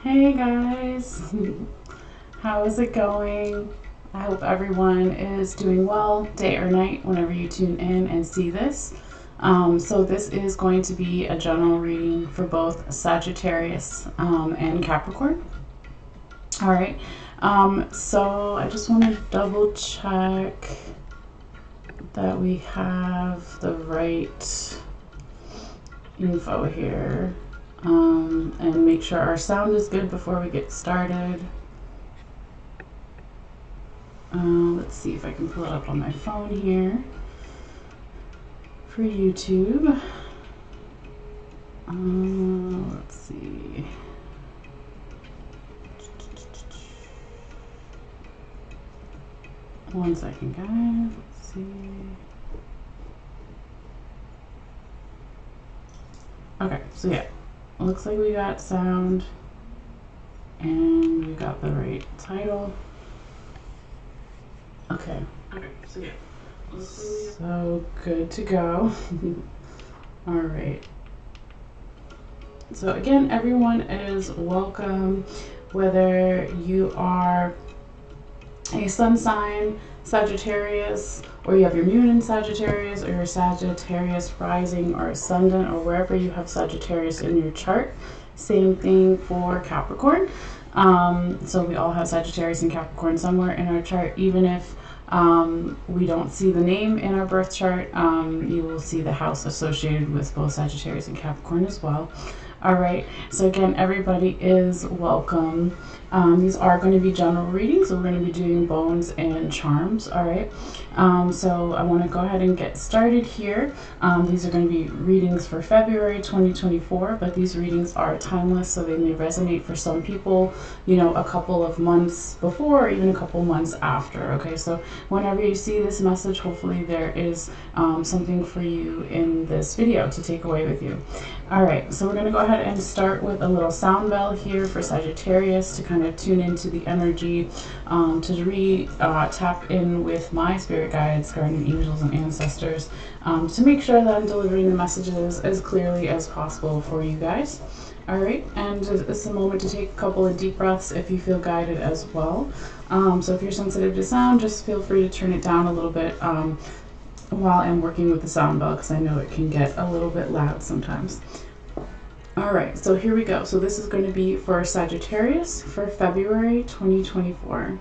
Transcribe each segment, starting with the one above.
Hey guys, how is it going? I hope everyone is doing well, day or night, whenever you tune in and see this. So this is going to be a general reading for both Sagittarius and Capricorn. All right, so I just want to double check that we have the right info here. And make sure our sound is good before we get started. Let's see if I can pull it up on my phone here for YouTube. Let's see. One second, guys. Let's see. Okay, so yeah. Looks like we got sound and we got the right title. Okay, so yeah. So good to go. All right. So again, everyone is welcome, whether you are a sun sign, Sagittarius, or you have your moon in Sagittarius, or your Sagittarius rising or ascendant, or wherever you have Sagittarius in your chart. Same thing for Capricorn. So we all have Sagittarius and Capricorn somewhere in our chart. Even if we don't see the name in our birth chart, you will see the house associated with both Sagittarius and Capricorn as well. All right, so again, everybody is welcome. These are going to be general readings, so we're going to be doing bones and charms. All right, so I want to go ahead and get started here. These are going to be readings for February 2024, but these readings are timeless, so they may resonate for some people, you know, a couple of months before or even a couple months after. Okay, so whenever you see this message, hopefully there is something for you in this video to take away with you. All right, so we're going to go ahead and start with a little sound bell here for Sagittarius to kind of tune into the energy, to tap in with my spirit guides, guardian angels, and ancestors, to make sure that I'm delivering the messages as clearly as possible for you guys. All right, and it's a moment to take a couple of deep breaths if you feel guided as well. So if you're sensitive to sound, just feel free to turn it down a little bit while I'm working with the sound bell, because I know it can get a little bit loud sometimes. All right, so here we go. So this is going to be for Sagittarius for February 2024.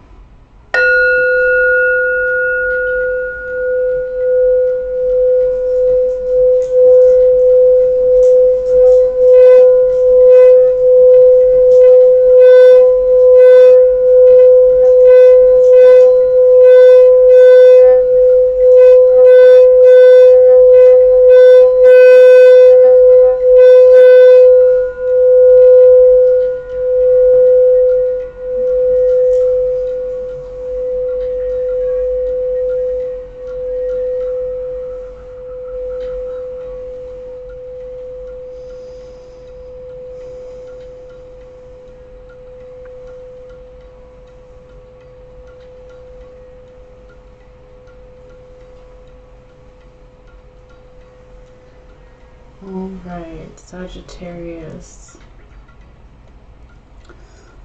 All right, Sagittarius.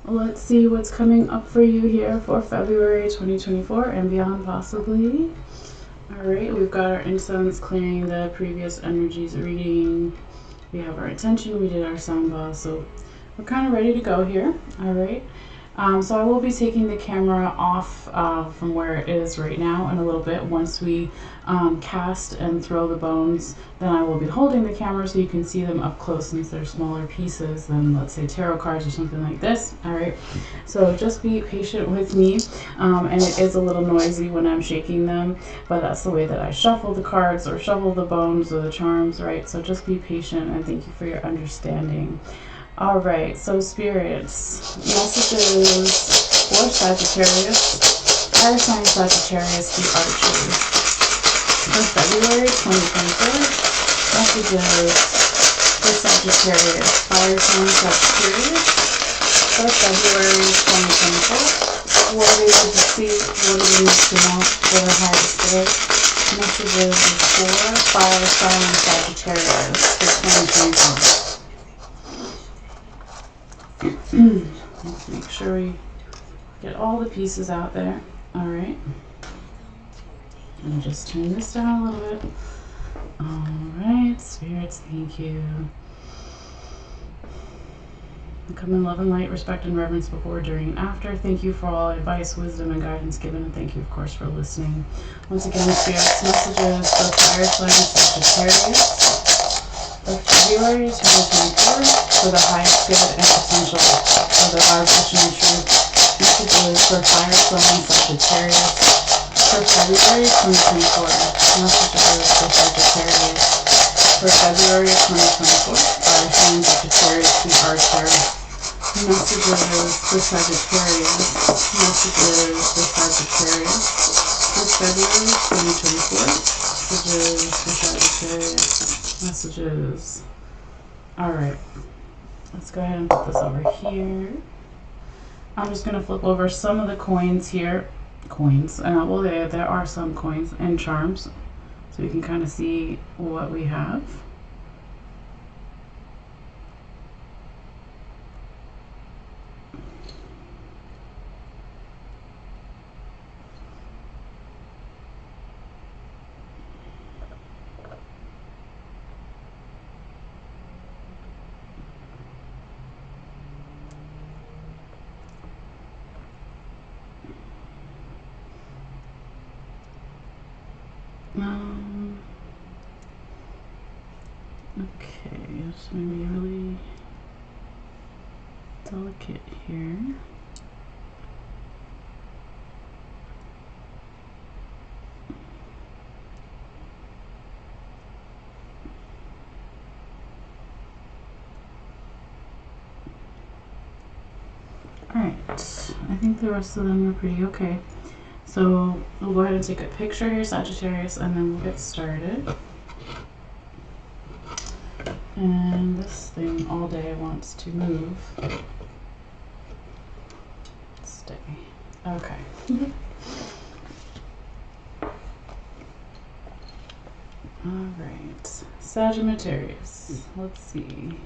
Let's see what's coming up for you here for February 2024 and beyond, possibly. All right, we've got our incense clearing the previous energies reading. We have our intention, we did our sound bell, so we're kind of ready to go here. All right. So I will be taking the camera off from where it is right now in a little bit. Once we cast and throw the bones, then I will be holding the camera so you can see them up close, since they're smaller pieces than, let's say, tarot cards or something like this. All right, so just be patient with me, and it is a little noisy when I'm shaking them, but that's the way that I shuffle the cards or shuffle the bones or the charms, right? So just be patient, and thank you for your understanding. All right, so spirits, messages for Sagittarius, fire sign Sagittarius, the archers. For February 2024, messages for Sagittarius, fire sign Sagittarius. For February 2024, what are they to see, what do they need to know, what are hard to say? Messages for fire sign Sagittarius for 2024. sure we get all the pieces out there. All right. And just turn this down a little bit. All right, spirits, thank you. Come in love and light, respect and reverence before, during, and after. Thank you for all advice, wisdom, and guidance given, and thank you, of course, for listening. Once again, spirits, messages for fire sign Sagittarius of February 2024 for the highest good and potential for the vibrational truth. Messages for fire sign Sagittarius for February 2024. Messages for Sagittarius for February 2024. Fire sign Sagittarius, we are Taurus. Messages for Sagittarius. Messages for Sagittarius for February 2024. Messages for Sagittarius. Messages. Alright. Let's go ahead and put this over here. I'm just going to flip over some of the coins here. Coins. Well, there are some coins and charms. So you can kind of see what we have. Okay, it's maybe really delicate here. Alright, I think the rest of them are pretty okay. So we'll go ahead and take a picture here, Sagittarius, and then we'll get started. And this thing all day wants to move. Stay. Okay. Alright. Sagittarius. Let's see.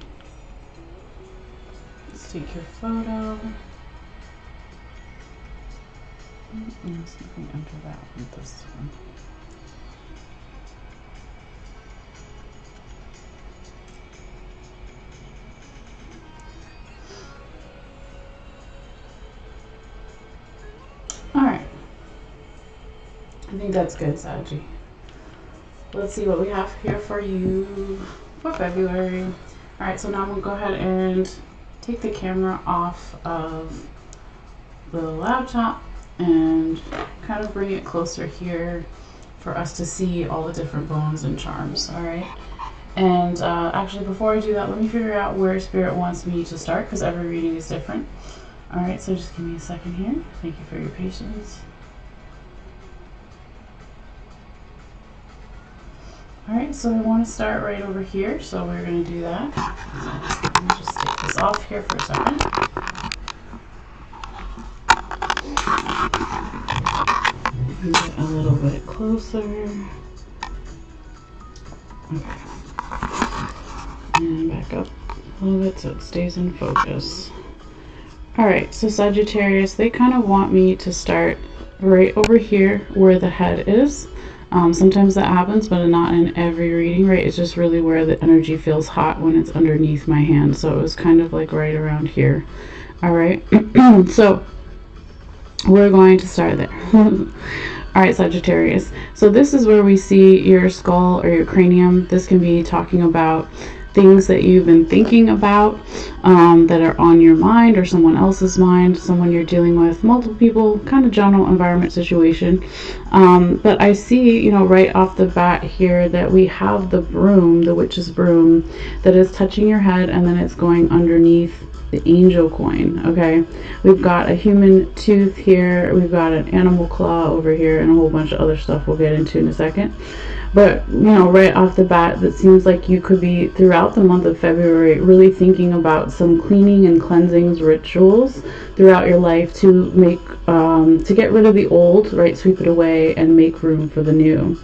Let's take your photo. Let's see if we can enter that with this one. Alright. I think that's good, Saggy. Let's see what we have here for you for February. Alright, so now I'm going to go ahead and take the camera off of the laptop and kind of bring it closer here for us to see all the different bones and charms. Alright. And actually, before I do that, let me figure out where Spirit wants me to start, because every reading is different. Alright, so just give me a second here. Thank you for your patience. Alright, so I want to start right over here, so we're going to do that. So let me just take this off here for a second. Get a little bit closer. Okay. And back up a little bit so it stays in focus. Alright, so Sagittarius, they kind of want me to start right over here where the head is. Sometimes that happens, but not in every reading, right? It's just really where the energy feels hot when it's underneath my hand. So it was kind of like right around here. Alright, so we're going to start there. Alright, Sagittarius. So this is where we see your skull or your cranium. This can be talking about things that you've been thinking about that are on your mind or someone else's mind, someone you're dealing with, multiple people, kind of general environment situation. But I see, you know, right off the bat here that we have the broom, the witch's broom, that is touching your head, and then it's going underneath the angel coin. Okay, we've got a human tooth here, we've got an animal claw over here, and a whole bunch of other stuff we'll get into in a second. But, you know, right off the bat, that seems like you could be, throughout the month of February, really thinking about some cleaning and cleansings rituals throughout your life to make, to get rid of the old, right, sweep it away and make room for the new.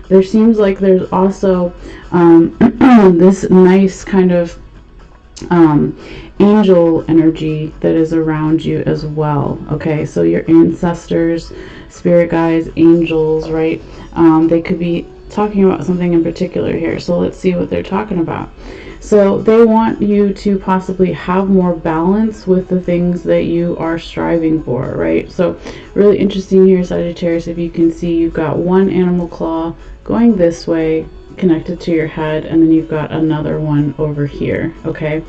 There seems like there's also this nice kind of angel energy that is around you as well. Okay, so your ancestors, spirit guides, angels, right? They could be talking about something in particular here. So let's see what they're talking about. So they want you to possibly have more balance with the things that you are striving for, right? So really interesting here, Sagittarius. If you can see, you've got one animal claw going this way, connected to your head, and then you've got another one over here. Okay,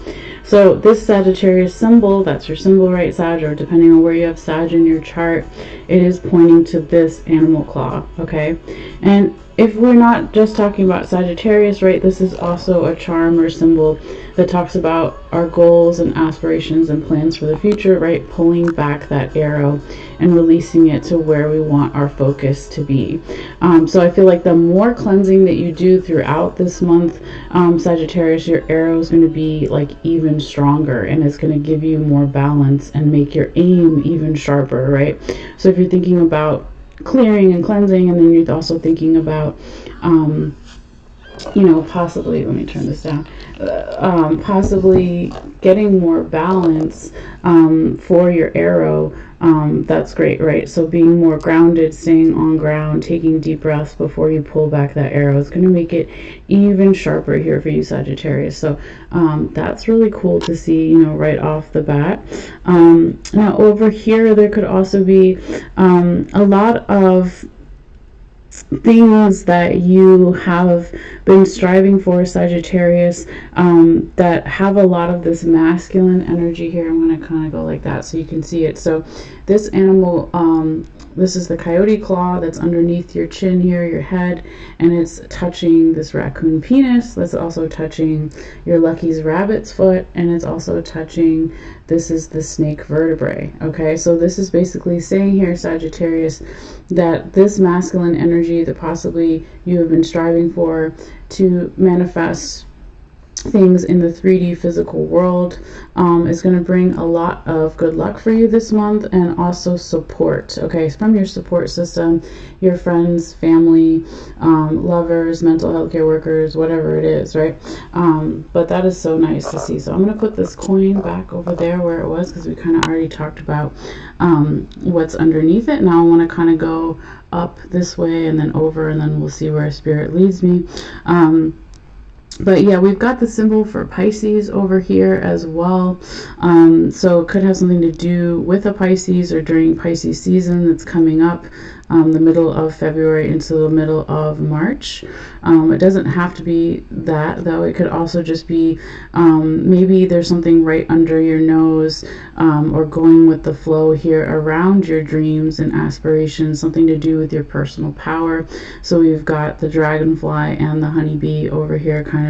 so this Sagittarius symbol, that's your symbol, right, Sag, or depending on where you have Sag in your chart, it is pointing to this animal claw. Okay, and if we're not just talking about Sagittarius, right, this is also a charm or symbol that talks about our goals and aspirations and plans for the future, right? Pulling back that arrow and releasing it to where we want our focus to be. So I feel like the more cleansing that you do throughout this month, Sagittarius, your arrow is going to be like even stronger, and it's going to give you more balance and make your aim even sharper, right? So if you're thinking about clearing and cleansing, and then you're also thinking about you know, possibly, let me turn this down, possibly getting more balance for your arrow, that's great, right? So being more grounded, staying on ground, taking deep breaths before you pull back that arrow is going to make it even sharper here for you, Sagittarius. So that's really cool to see, you know, right off the bat. Now over here, there could also be a lot of things that you have been striving for, Sagittarius, that have a lot of this masculine energy here. I'm going to kind of go like that so you can see it. So this animal, this is the coyote claw that's underneath your chin here, your head, and it's touching this raccoon penis. That's also touching your Lucky's rabbit's foot, and it's also touching, this is the snake vertebrae. Okay, so this is basically saying here, Sagittarius, that this masculine energy that possibly you have been striving for to manifest things in the 3D physical world is going to bring a lot of good luck for you this month, and also support, okay, from your support system, your friends, family, lovers, mental health care workers, whatever it is, right? But that is so nice to see. So I'm going to put this coin back over there where it was, because we kind of already talked about what's underneath it. Now I want to kind of go up this way and then over, and then we'll see where spirit leads me. But yeah, we've got the symbol for Pisces over here as well. So it could have something to do with a Pisces or during Pisces season that's coming up, the middle of February into the middle of March. It doesn't have to be that, though. It could also just be maybe there's something right under your nose, or going with the flow here around your dreams and aspirations, something to do with your personal power. So we've got the dragonfly and the honeybee over here kind of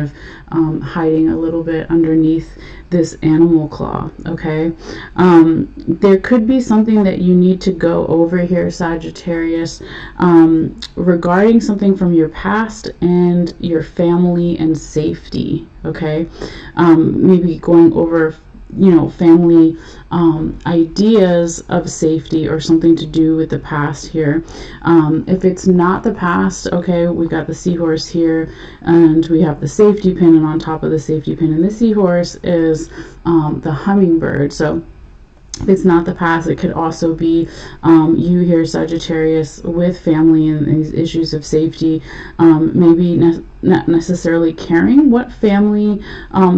hiding a little bit underneath this animal claw. Okay, there could be something that you need to go over here, Sagittarius, regarding something from your past and your family and safety. Okay, maybe going over, you know, family ideas of safety or something to do with the past here. If it's not the past, okay, we got the seahorse here, and we have the safety pin, and on top of the safety pin and the seahorse is the hummingbird. So if it's not the past, it could also be you here, Sagittarius, with family and these issues of safety, maybe not necessarily caring what family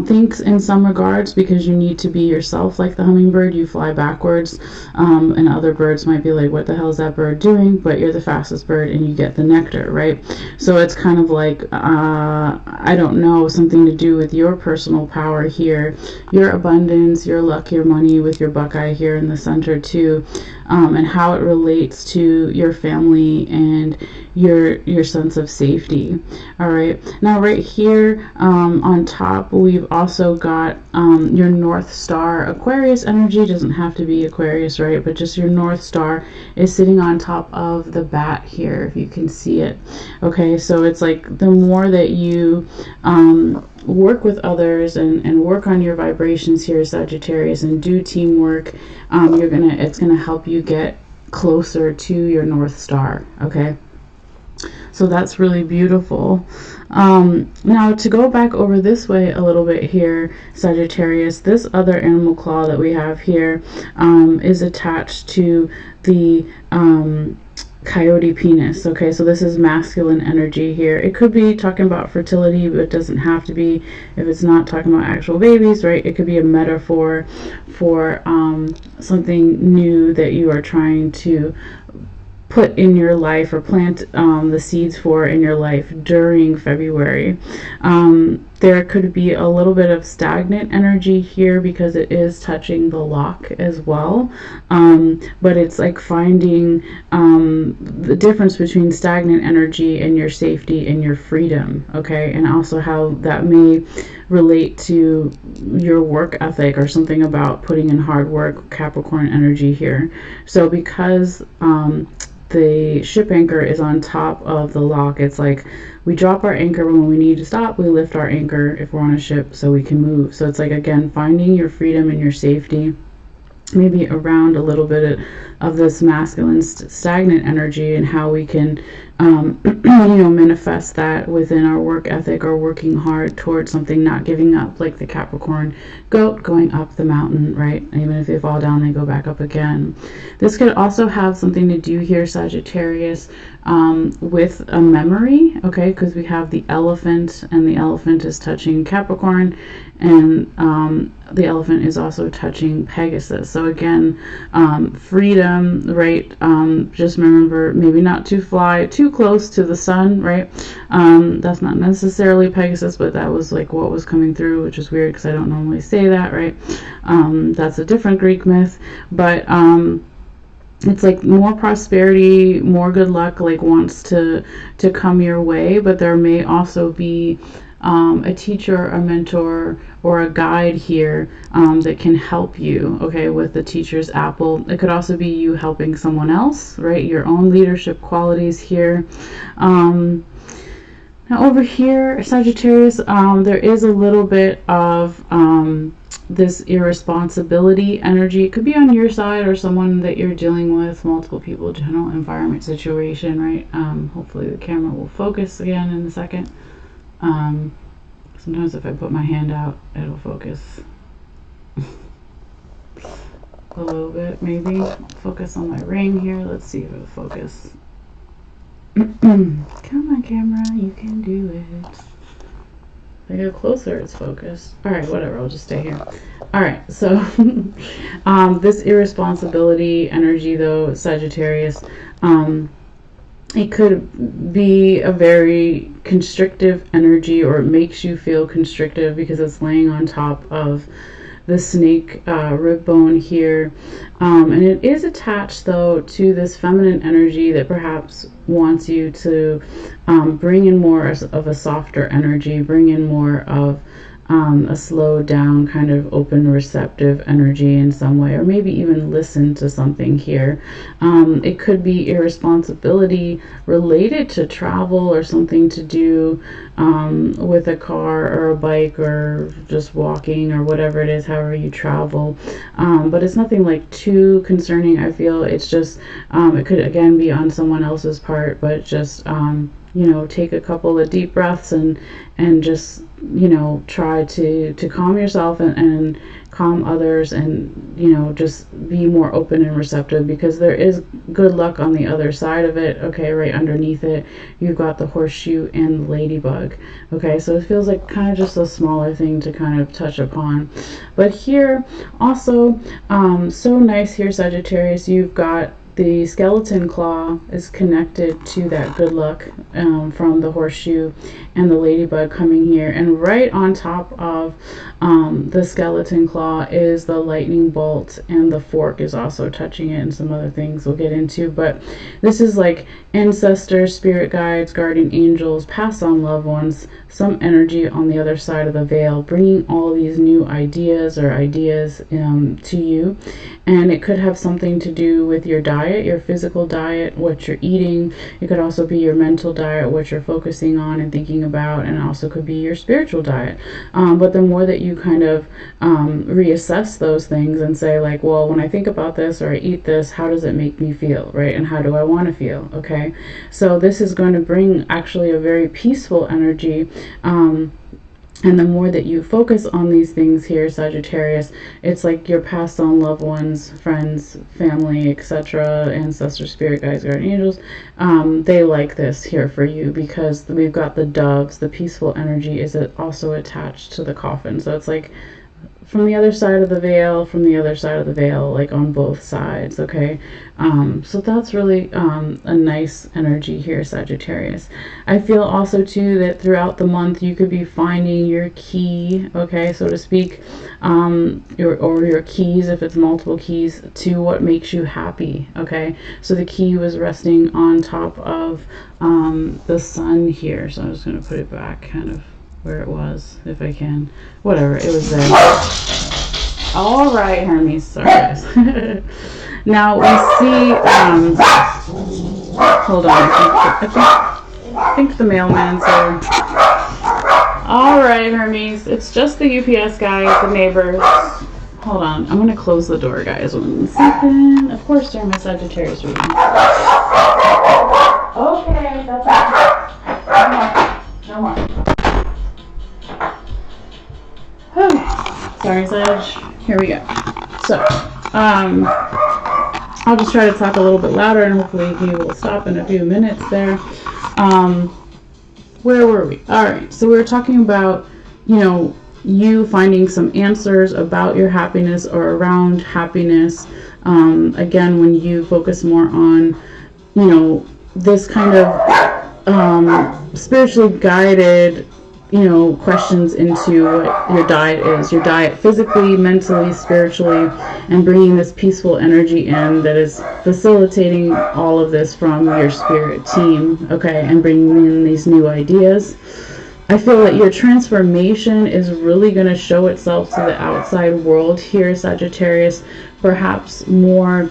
thinks in some regards, because you need to be yourself. Like the hummingbird, you fly backwards, and other birds might be like, what the hell is that bird doing? But you're the fastest bird and you get the nectar, right? So it's kind of like, I don't know, something to do with your personal power here, your abundance, your luck, your money, with your buckeye here in the center too, and how it relates to your family and your sense of safety. All right, now right here on top, we've also got your North Star Aquarius energy. Doesn't have to be Aquarius, right? But just your North Star is sitting on top of the bat here, if you can see it. Okay, so it's like the more that you work with others and work on your vibrations here, Sagittarius, and do teamwork, it's gonna help you get closer to your North Star. Okay, So that's really beautiful. Now to go back over this way a little bit here, Sagittarius, this other animal claw that we have here is attached to the coyote penis. Okay, so this is masculine energy here. It could be talking about fertility, but it doesn't have to be if it's not talking about actual babies, right? It could be a metaphor for something new that you are trying to put in your life or plant the seeds for in your life during February. There could be a little bit of stagnant energy here because it is touching the lock as well. But it's like finding the difference between stagnant energy and your safety and your freedom, okay? And also how that may relate to your work ethic or something about putting in hard work, Capricorn energy here. So because the ship anchor is on top of the lock, it's like we drop our anchor when we need to stop, we lift our anchor if we're on a ship so we can move. So it's like, again, finding your freedom and your safety, maybe around a little bit of this masculine stagnant energy, and how we can manifest that within our work ethic or working hard towards something, not giving up, like the Capricorn goat going up the mountain, right? Even if they fall down, they go back up again. This could also have something to do here, Sagittarius, with a memory, okay? Because we have the elephant, and the elephant is touching Capricorn, and the elephant is also touching Pegasus. So again, freedom, right? Just remember, maybe not to fly too close to the sun, right? That's not necessarily Pegasus, but that was like what was coming through, which is weird because I don't normally say that, right? That's a different Greek myth, but it's like more prosperity, more good luck, like wants to come your way. But there may also be a teacher, a mentor, or a guide here that can help you, okay, with the teacher's apple. It could also be you helping someone else, right? Your own leadership qualities here. Now over here, Sagittarius, there is a little bit of this irresponsibility energy. It could be on your side or someone that you're dealing with, multiple people, general environment situation, right? Hopefully the camera will focus again in a second. Sometimes if I put my hand out, it'll focus a little bit, maybe. Focus on my ring here. Let's see if it'll focus. Come on, camera, you can do it. If I go closer, it's focused. Alright, whatever, I'll just stay here. Alright, so this irresponsibility energy, though, Sagittarius, it could be a very constrictive energy, or it makes you feel constrictive because it's laying on top of the snake rib bone here. And it is attached, though, to this feminine energy that perhaps wants you to bring in more of a softer energy, bring in more of a slowed down, kind of open, receptive energy in some way, or maybe even listen to something here. It could be irresponsibility related to travel or something to do with a car or a bike or just walking or whatever it is, however you travel. But it's nothing like too concerning, I feel. It's just, it could again be on someone else's part, but just, take a couple of deep breaths and just, try to calm yourself and calm others, and, just be more open and receptive, because there is good luck on the other side of it, okay? Right underneath it, you've got the horseshoe and the ladybug, okay? So it feels like kind of just a smaller thing to kind of touch upon. But here, also, so nice here, Sagittarius, you've got the skeleton claw is connected to that good luck from the horseshoe and the ladybug coming here, and right on top of the skeleton claw is the lightning bolt, and the fork is also touching it, and some other things we'll get into. But this is like ancestors, spirit guides, guardian angels, past on loved ones, some energy on the other side of the veil, bringing all these new ideas to you. And it could have something to do with your diet, your physical diet, what you're eating. It could also be your mental diet, what you're focusing on and thinking about, and also could be your spiritual diet. But the more that you kind of reassess those things and say like, well, when I think about this or I eat this, how does it make me feel, right? And how do I want to feel? Okay, so this is going to bring actually a very peaceful energy. And the more that you focus on these things here, Sagittarius, it's like your passed on loved ones, friends, family, etc., ancestors, spirit guides, guardian angels, they like this here for you, because we've got the doves. The peaceful energy is also attached to the coffin. So it's like from the other side of the veil, from the other side of the veil, like on both sides, okay? So that's really a nice energy here, Sagittarius. I feel also too that throughout the month you could be finding your key, okay, so to speak, your keys, if it's multiple keys, to what makes you happy, okay? So the key was resting on top of the sun here, so I'm just going to put it back kind of where it was, if I can. Whatever, it was there. All right, Hermes. Sorry, guys. Now we see. Hold on. I think the mailman's here. All right, Hermes. It's just the UPS guy, the neighbors. Hold on. I'm gonna close the door, guys. 1 second. Of course, during my Sagittarius reading. Okay, that's it. No more. Sorry, Sag. Here we go. So, I'll just try to talk a little bit louder, and hopefully he will stop in a few minutes there. Where were we? All right. So we were talking about, you finding some answers about your happiness or around happiness. Again, when you focus more on, this kind of spiritually guided questions into what your diet is. Your diet physically, mentally, spiritually, and bringing this peaceful energy in that is facilitating all of this from your spirit team, okay, and bringing in these new ideas. I feel that your transformation is really going to show itself to the outside world here, Sagittarius, perhaps more,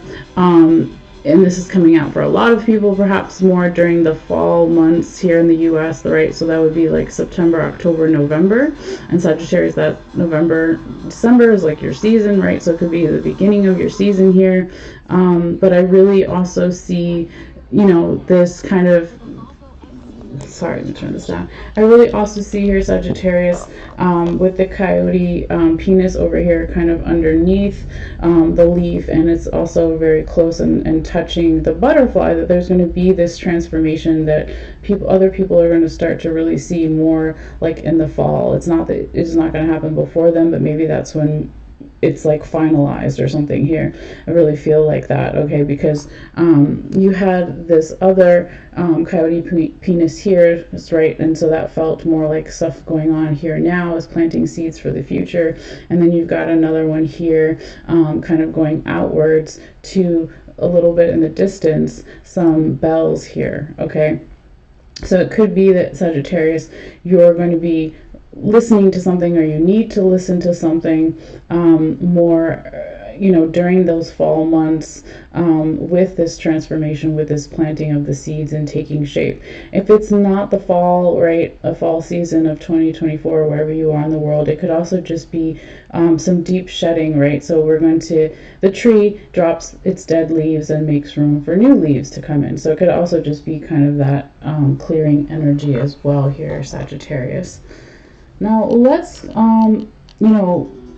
and this is coming out for a lot of people, perhaps more during the fall months here in the US, right? So that would be like September, October, November. And Sagittarius, that November, December is like your season, right? So it could be the beginning of your season here. But I really also see, this kind of, sorry, let me turn this down. I really also see here, Sagittarius, with the coyote penis over here kind of underneath the leaf, and it's also very close and touching the butterfly, that there's going to be this transformation that other people are going to start to really see more like in the fall. It's not that it's not going to happen before then, but maybe that's when it's like finalized or something here. I really feel like that, okay, because you had this other coyote penis here, right, and so that felt more like stuff going on here now is planting seeds for the future. And then you've got another one here kind of going outwards to a little bit in the distance, some bells here, okay. So it could be that, Sagittarius, you're going to be listening to something, or you need to listen to something more, during those fall months, with this transformation, with this planting of the seeds and taking shape. If it's not the fall, right, a fall season of 2024, wherever you are in the world, it could also just be some deep shedding, right? So the tree drops its dead leaves and makes room for new leaves to come in. So it could also just be kind of that clearing energy as well here, Sagittarius. Now let's,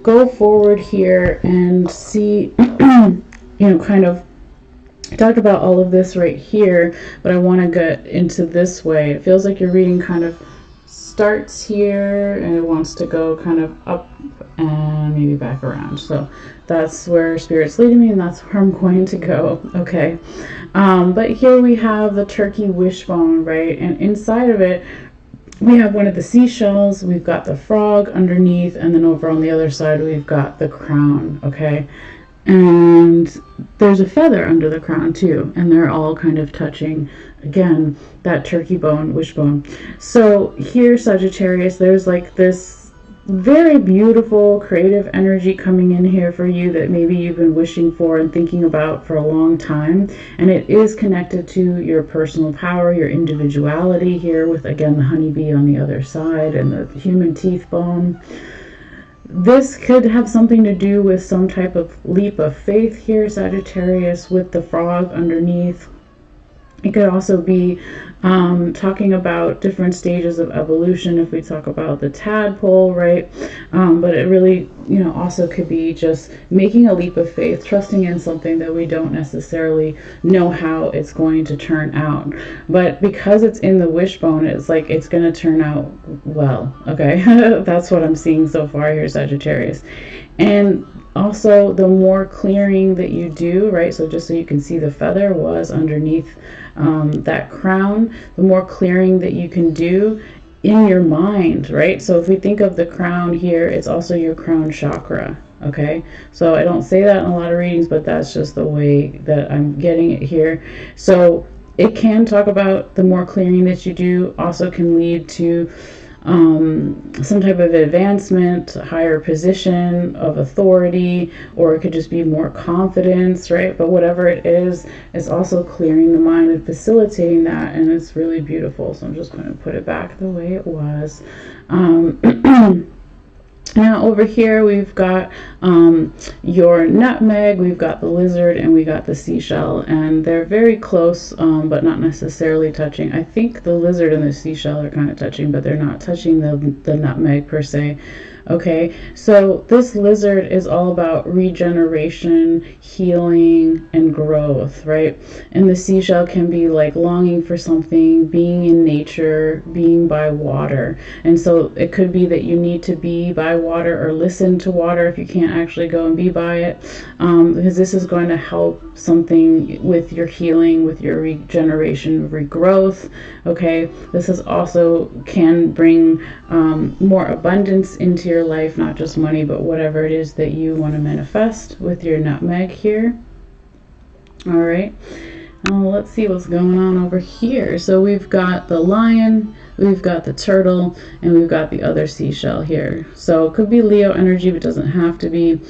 go forward here and see, kind of talk about all of this right here, but I want to get into this way. It feels like your reading kind of starts here and it wants to go kind of up and maybe back around. So that's where Spirit's leading me, and that's where I'm going to go, okay? But here we have the turkey wishbone, right? And inside of it, we have one of the seashells, we've got the frog underneath, and then over on the other side we've got the crown, okay? And there's a feather under the crown too, and they're all kind of touching, again, that turkey bone, wishbone. So here, Sagittarius, there's like this very beautiful creative energy coming in here for you that maybe you've been wishing for and thinking about for a long time, and it is connected to your personal power, your individuality here, with again the honeybee on the other side and the human teeth bone. This could have something to do with some type of leap of faith here, Sagittarius, with the frog underneath. It could also be talking about different stages of evolution if we talk about the tadpole, right? But it really, also could be just making a leap of faith, trusting in something that we don't necessarily know how it's going to turn out. But because it's in the wishbone, it's like it's going to turn out well, okay? That's what I'm seeing so far here, Sagittarius. And also, the more clearing that you do, right? So just so you can see, the feather was underneath that crown. The more clearing that you can do in your mind, right? So if we think of the crown here, it's also your crown chakra. Okay, so I don't say that in a lot of readings, but that's just the way that I'm getting it here. So it can talk about the more clearing that you do, also can lead to some type of advancement, higher position of authority, or it could just be more confidence, right? But whatever it is, it's also clearing the mind and facilitating that, and it's really beautiful. So I'm just going to put it back the way it was. Now over here we've got your nutmeg, we've got the lizard, and we got the seashell, and they're very close, but not necessarily touching. I think the lizard and the seashell are kind of touching, but they're not touching the nutmeg per se. Okay, so this lizard is all about regeneration, healing, and growth, right? And the seashell can be like longing for something, being in nature, being by water. And so it could be that you need to be by water or listen to water if you can't actually go and be by it, because this is going to help something with your healing, with your regeneration, regrowth. Okay, this is also can bring more abundance into your life, not just money, but whatever it is that you want to manifest with your nutmeg here. All right, let's see what's going on over here. So we've got the lion, we've got the turtle, and we've got the other seashell here. So it could be Leo energy, but doesn't have to be.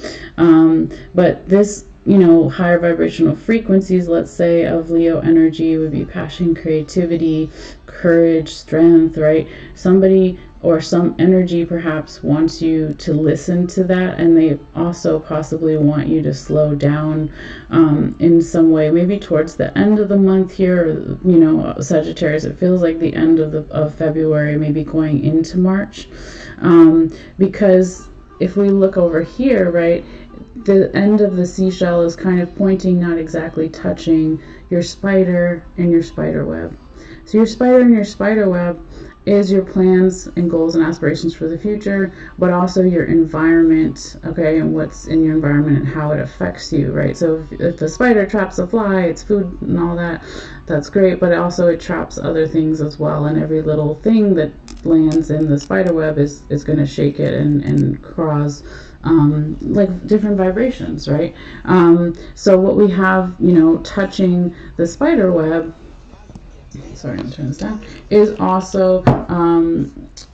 But this, higher vibrational frequencies, let's say, of Leo energy would be passion, creativity, courage, strength, right? Somebody or some energy perhaps wants you to listen to that, and they also possibly want you to slow down in some way, maybe towards the end of the month here, Sagittarius. It feels like the end of February, maybe going into March, because if we look over here, right, the end of the seashell is kind of pointing, not exactly touching, your spider and your spider web. So your spider and your spider web is your plans and goals and aspirations for the future, but also your environment, okay, and what's in your environment and how it affects you, right? So if the spider traps a fly, it's food and all that, that's great, but also it traps other things as well, and every little thing that lands in the spider web is going to shake it and cause like different vibrations, right? So what we have, touching the spider web, sorry, I'm turning this down, is also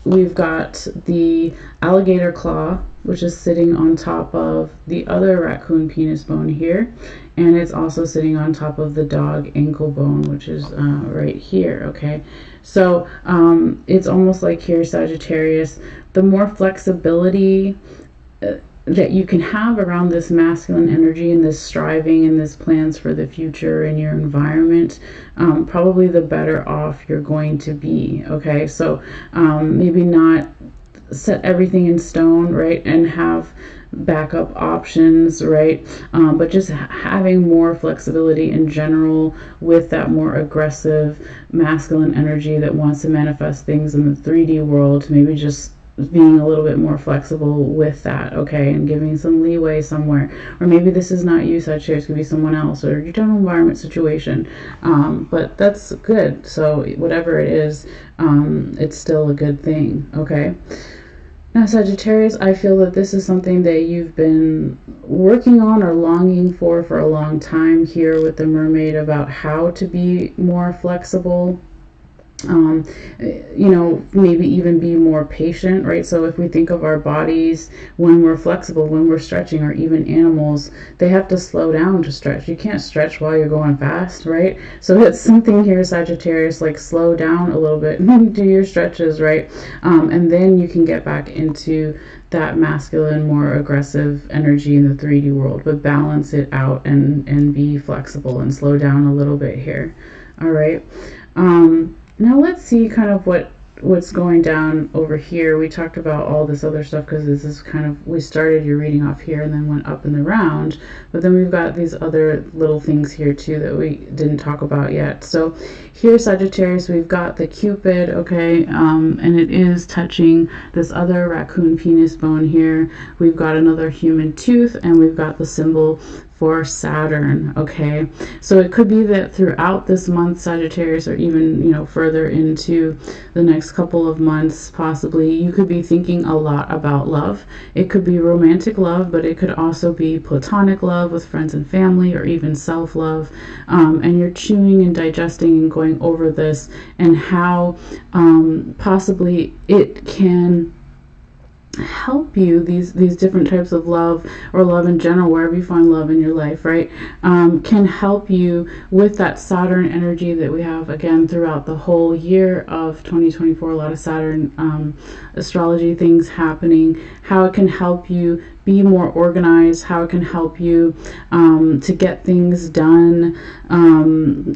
we've got the alligator claw, which is sitting on top of the other raccoon penis bone here, and it's also sitting on top of the dog ankle bone, which is right here. Okay, so it's almost like here, Sagittarius, the more flexibility that you can have around this masculine energy and this striving and this plans for the future in your environment, probably the better off you're going to be. Okay, so maybe not set everything in stone, right, and have backup options, right, but just having more flexibility in general with that more aggressive masculine energy that wants to manifest things in the 3D world, to maybe just being a little bit more flexible with that, okay, and giving some leeway somewhere. Or maybe this is not you, Sagittarius, could be someone else, or your general environment situation, but that's good. So whatever it is, it's still a good thing. Okay, now Sagittarius, I feel that this is something that you've been working on or longing for a long time here with the mermaid, about how to be more flexible you know, maybe even be more patient, right? So if we think of our bodies when we're flexible, when we're stretching, or even animals, they have to slow down to stretch. You can't stretch while you're going fast, right? So it's something here, Sagittarius, like slow down a little bit, do your stretches, right? And then you can get back into that masculine, more aggressive energy in the 3D world, but balance it out and be flexible and slow down a little bit here. All right. Now let's see kind of what's going down over here. We talked about all this other stuff because this is kind of, we started your reading off here and then went up in the round, but then we've got these other little things here too that we didn't talk about yet. So here, Sagittarius, we've got the Cupid, okay, and it is touching this other raccoon penis bone here. We've got another human tooth, and we've got the symbol for Saturn, okay? So it could be that throughout this month, Sagittarius, or even, you know, further into the next couple of months, possibly, you could be thinking a lot about love. It could be romantic love, but it could also be platonic love with friends and family, or even self-love. And you're chewing and digesting and going over this, and how possibly it can help you, these different types of love, or love in general, wherever you find love in your life, right, can help you with that Saturn energy that we have, again, throughout the whole year of 2024. A lot of Saturn astrology things happening, how it can help you be more organized, how it can help you to get things done.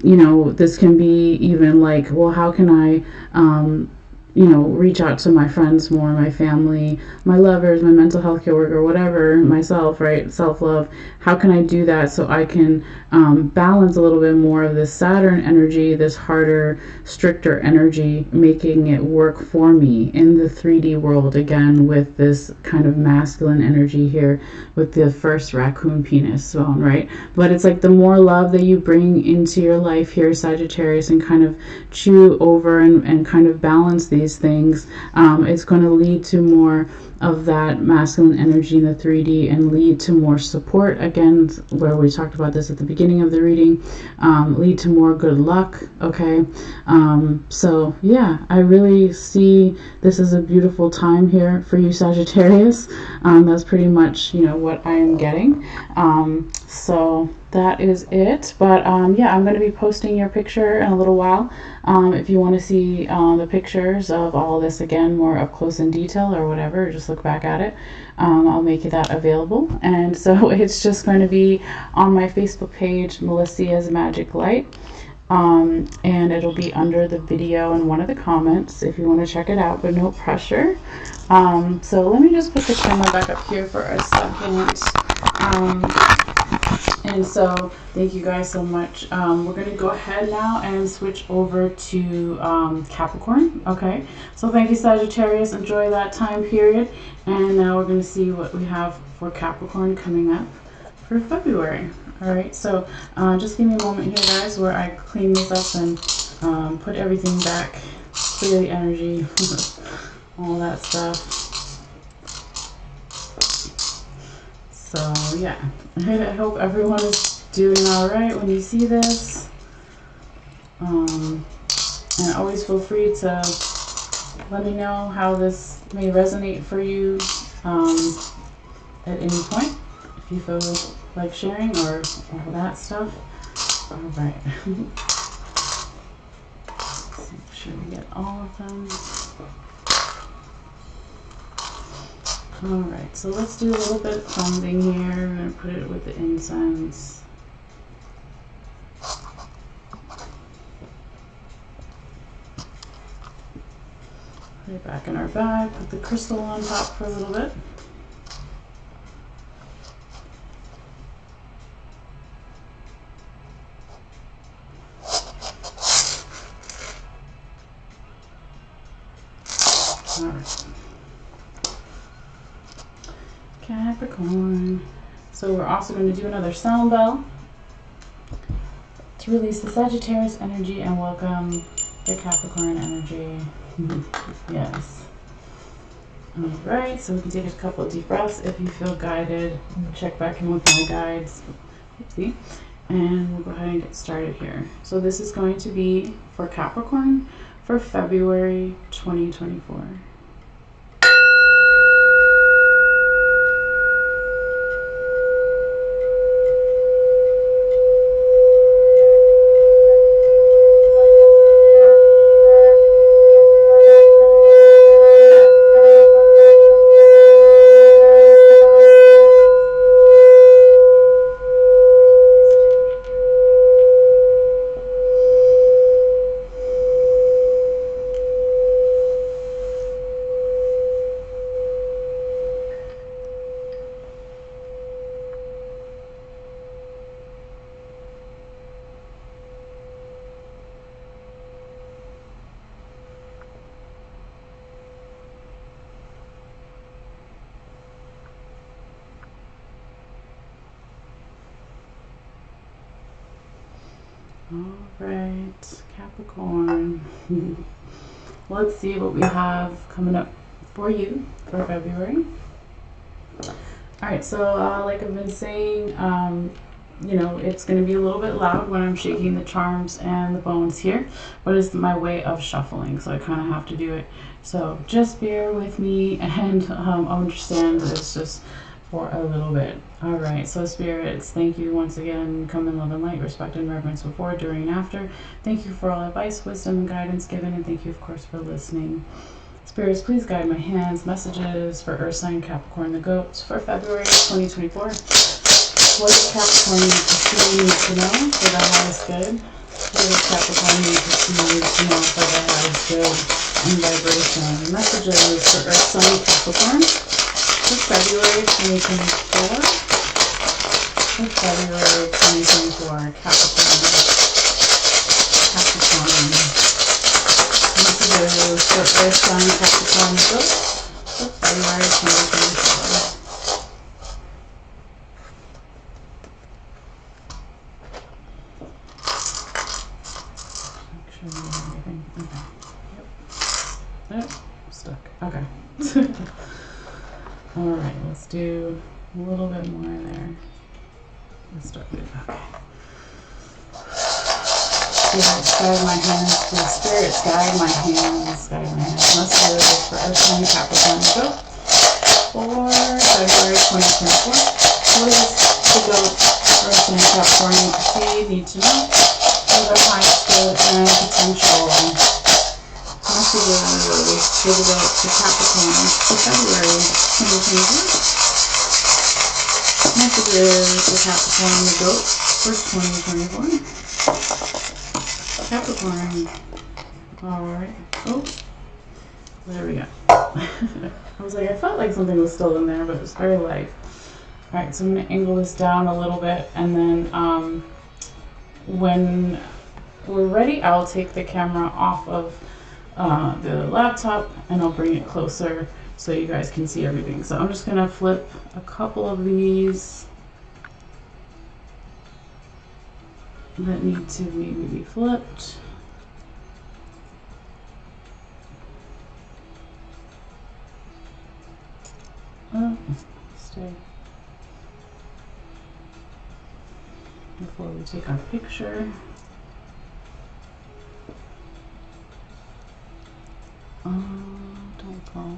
You know, this can be even like, well, how can I you know, reach out to my friends more, my family, my lovers, my mental health care worker, whatever, myself, right? Self-love. How can I do that so I can balance a little bit more of this Saturn energy, this harder, stricter energy, making it work for me in the 3D world, again, with this kind of masculine energy here with the first raccoon penis bone, right? But it's like the more love that you bring into your life here, Sagittarius, and kind of chew over and kind of balance these things, it's going to lead to more of that masculine energy in the 3D and lead to more support, again, where we talked about this at the beginning of the reading, lead to more good luck, okay? So yeah, I really see this as a beautiful time here for you, Sagittarius. That's pretty much, you know, what I am getting. So that is it. But yeah, I'm going to be posting your picture in a little while. If you want to see the pictures of all this again, more up close in detail or whatever, just look back at it. I'll make that available. And so it's just going to be on my Facebook page, Malessea's Magic Light. And it'll be under the video in one of the comments if you want to check it out, but no pressure. So let me just put the camera back up here for a second. And so thank you guys so much. We're going to go ahead now and switch over to Capricorn. Okay, so thank you, Sagittarius. Enjoy that time period. And now we're going to see what we have for Capricorn coming up for February. All right, so just give me a moment here, guys, where I clean this up and put everything back, clear the energy, all that stuff. So yeah, I hope everyone is doing all right when you see this. And always feel free to let me know how this may resonate for you at any point, if you feel like sharing or all that stuff. All right. Let's make sure we get all of them. Alright, so let's do a little bit of cleansing here. I'm going to put it with the incense. Put it back in our bag, put the crystal on top for a little bit. Alright. Capricorn. So we're also going to do another sound bell to release the Sagittarius energy and welcome the Capricorn energy. Yes. Alright, so we can take a couple of deep breaths if you feel guided. Check back in with my guides. Oopsie. And we'll go ahead and get started here. So this is going to be for Capricorn for February 2024. All right, Capricorn. Let's see what we have coming up for you for February. All right, so like I've been saying, you know, it's going to be a little bit loud when I'm shaking the charms and the bones here, but it's my way of shuffling, so I kind of have to do it. So just bear with me and understand that it's just for a little bit. All right, so spirits, thank you once again. Come in love and light, respect and reverence before, during, and after. Thank you for all advice, wisdom, and guidance given, and thank you, of course, for listening. Spirits, please guide my hands. Messages for Earth sign Capricorn, the goats, for February 2024. What does Capricorn need to know for the highest good? What does Capricorn need to know for the highest good and vibration? Messages for Earth sign Capricorn for February 2024. For February 2024, Capricorn. Messages for Earth sign Capricorn, the goats, for February 2024. Stuck. Okay. All right, let's do a little bit more there. Let's start with okay. Spirits guide my hands. Please, spirits guide my hands. Guide my hands. Messages for Earth sign Capricorn, the goat, for February 2024. What does the goat, Earth sign Capricorn need to know for the highest good and potential? Messages for the goat to Capricorn for February 2024. Messages for Capricorn, the goat, for 2024. Capricorn. Alright. Oh, there we go. I was like, I felt like something was still in there, but it was very light. Alright, so I'm going to angle this down a little bit, and then when we're ready, I'll take the camera off of the laptop and I'll bring it closer so you guys can see everything. So I'm just going to flip a couple of these that need to maybe be flipped. Oh, stay. Before we take our picture. Don't fall.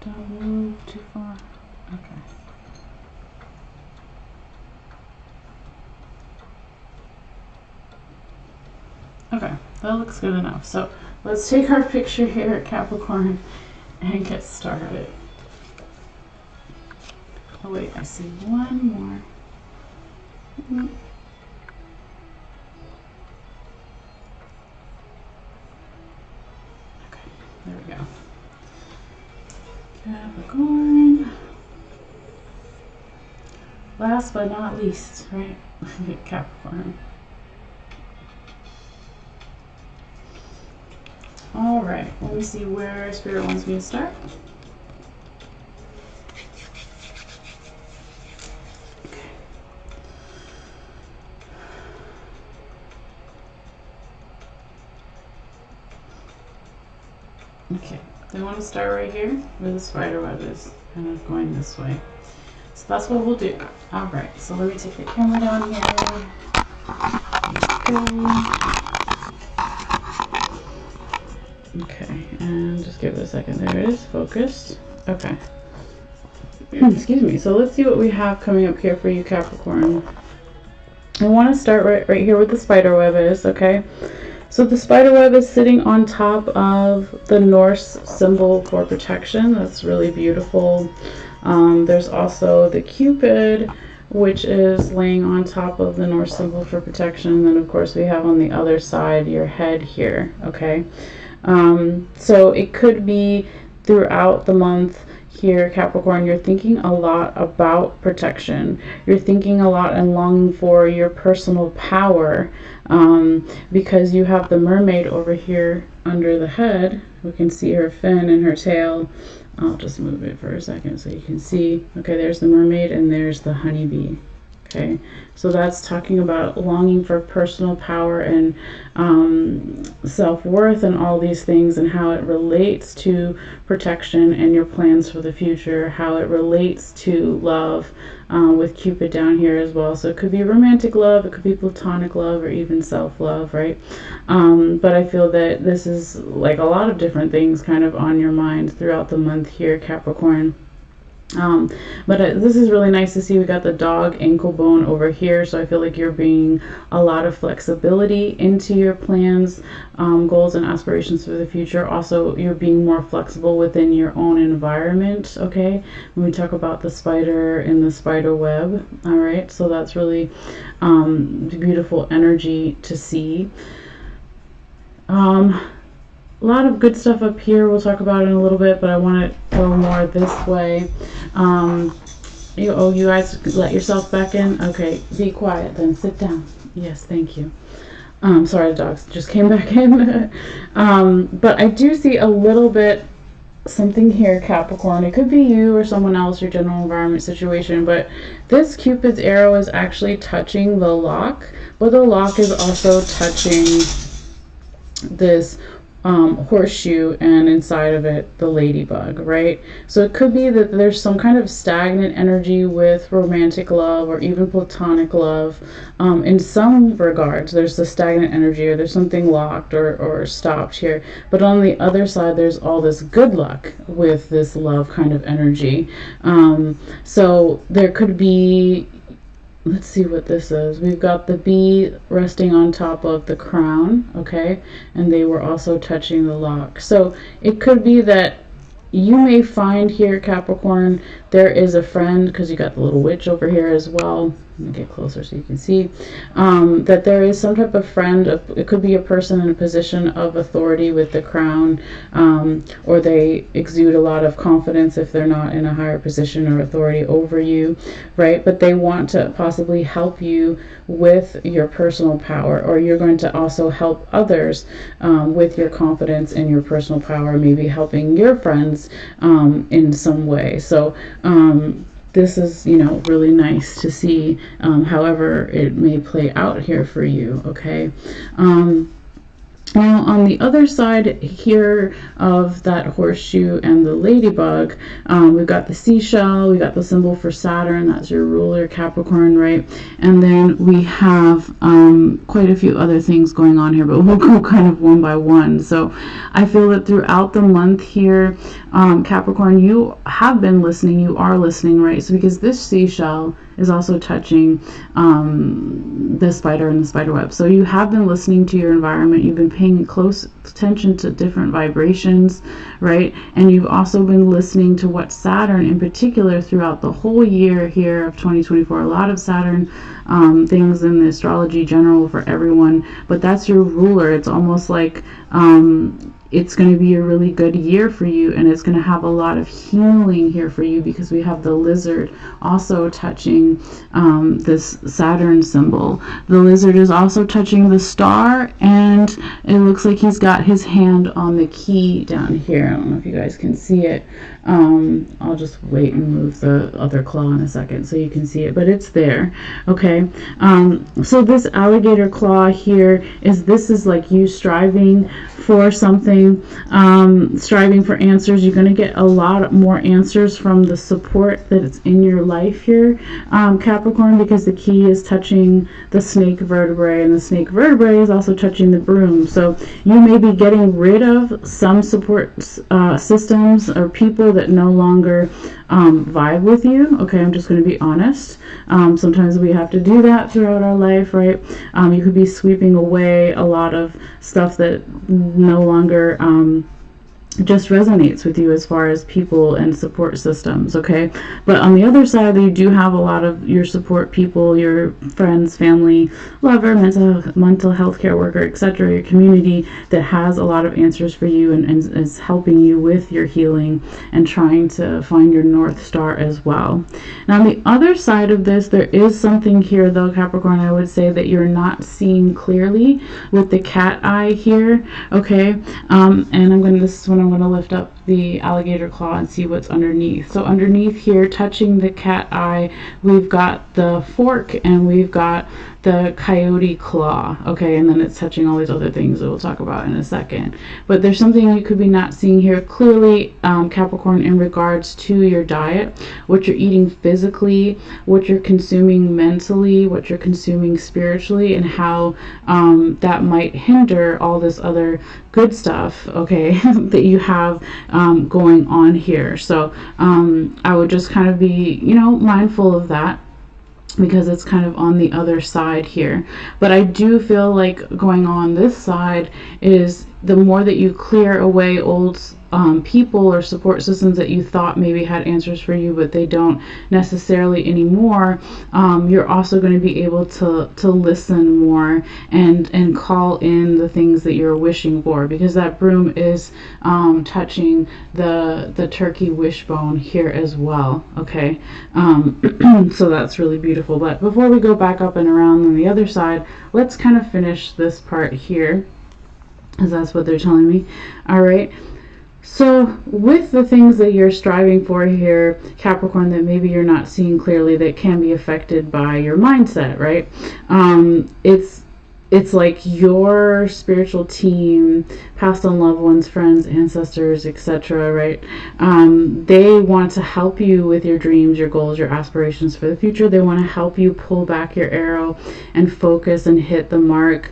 Don't move too far. Okay. Okay, that looks good enough. So let's take our picture here at Capricorn and get started. Oh wait, I see one more. Okay, there we go. Capricorn. Last but not least, right? Capricorn. All right, let me see where Spirit wants me to start. Okay, they want to start right here where the spider web is, kind of going this way. So that's what we'll do. Alright, so let me take the camera down here. Okay, and just give it a second. There it is, focused. Okay. Excuse me. So let's see what we have coming up here for you, Capricorn. I want to start right here where the spider web is, okay? So the spider web is sitting on top of the Norse symbol for protection. That's really beautiful. There's also the Cupid, which is laying on top of the Norse symbol for protection. And then, of course, we have on the other side your head here, okay? So it could be throughout the month here, Capricorn, you're thinking a lot about protection. You're thinking a lot and longing for your personal power, because you have the mermaid over here under the head. We can see her fin and her tail. I'll just move it for a second so you can see. Okay, there's the mermaid and there's the honeybee. Okay, so that's talking about longing for personal power and self-worth and all these things, and how it relates to protection and your plans for the future, how it relates to love, with Cupid down here as well. So it could be romantic love, it could be platonic love, or even self-love, right? But I feel that this is like a lot of different things kind of on your mind throughout the month here, Capricorn. This is really nice to see. We got the dog ankle bone over here, so I feel like you're bringing a lot of flexibility into your plans, goals, and aspirations for the future. Also, you're being more flexible within your own environment, okay? When we talk about the spider in the spider web, all right? So that's really beautiful energy to see. A lot of good stuff up here. We'll talk about it in a little bit, but I want to go more this way. You guys let yourself back in? Okay, be quiet then. Sit down. Yes, thank you. Sorry, the dogs just came back in. But I do see a little bit something here, Capricorn. It could be you or someone else, your general environment situation, but this Cupid's arrow is actually touching the lock, but the lock is also touching this horseshoe, and inside of it the ladybug, right? So it could be that there's some kind of stagnant energy with romantic love or even platonic love. In some regards there's the stagnant energy, or there's something locked or stopped here, but on the other side there's all this good luck with this love kind of energy. So there could be, let's see what this is. We've got the bee resting on top of the crown, okay? And they were also touching the lock. So it could be that you may find here, Capricorn, there is a friend, because you got the little witch over here as well. Let me get closer so you can see. That there is some type of friend. It could be a person in a position of authority with the crown, or they exude a lot of confidence if they're not in a higher position or authority over you, right? But they want to possibly help you with your personal power, or you're going to also help others with your confidence and your personal power, maybe helping your friends in some way. So this is, really nice to see, however it may play out here for you, okay? Now, on the other side here of that horseshoe and the ladybug, we've got the seashell, we got the symbol for Saturn, that's your ruler, Capricorn, right? And then we have quite a few other things going on here, but we'll go kind of one by one. So I feel that throughout the month here, Capricorn, you have been listening, you are listening, right? So because this seashell is also touching the spider and the spider web. So you have been listening to your environment. You've been paying close attention to different vibrations, right? And you've also been listening to what Saturn in particular throughout the whole year here of 2024. A lot of Saturn things in the astrology general for everyone, but that's your ruler. It's almost like it's going to be a really good year for you, and it's going to have a lot of healing here for you, because we have the lizard also touching this Saturn symbol. The lizard is also touching the star, and it looks like he's got his hand on the key down here. I don't know if you guys can see it. I'll just wait and move the other claw in a second so you can see it, but it's there. Okay, so this alligator claw here this is like you striving for something, striving for answers. You're going to get a lot more answers from the support that is in your life here, Capricorn, because the key is touching the snake vertebrae, and the snake vertebrae is also touching the broom. So you may be getting rid of some support systems or people that no longer vibe with you. Okay, I'm just going to be honest. Sometimes we have to do that throughout our life, right? You could be sweeping away a lot of stuff that no longer just resonates with you as far as people and support systems. Okay, but on the other side, you do have a lot of your support people, your friends, family, lover, mental health care worker, etc., your community that has a lot of answers for you and is helping you with your healing and trying to find your North Star as well. Now on the other side of this, there is something here though, Capricorn, I would say that you're not seeing clearly with the cat eye here. Okay, and this is when I'm going to lift up the alligator claw and see what's underneath. So underneath here, touching the cat eye, we've got the fork and we've got the coyote claw. Okay, and then it's touching all these other things that we'll talk about in a second. But there's something you could be not seeing here clearly, Capricorn, in regards to your diet, what you're eating physically, what you're consuming mentally, what you're consuming spiritually, and how that might hinder all this other good stuff, okay, that you have going on here. So I would just kind of be, mindful of that, because it's kind of on the other side here. But I do feel like going on this side is the more that you clear away old people or support systems that you thought maybe had answers for you, but they don't necessarily anymore, you're also going to be able to listen more and call in the things that you're wishing for, because that broom is touching the turkey wishbone here as well. Okay, so that's really beautiful. But before we go back up and around on the other side, let's kind of finish this part here, because that's what they're telling me. All right. So with the things that you're striving for here, Capricorn, that maybe you're not seeing clearly, that can be affected by your mindset, right? It's like your spiritual team, past on loved ones, friends, ancestors, etc., right? They want to help you with your dreams, your goals, your aspirations for the future. They want to help you pull back your arrow and focus and hit the mark.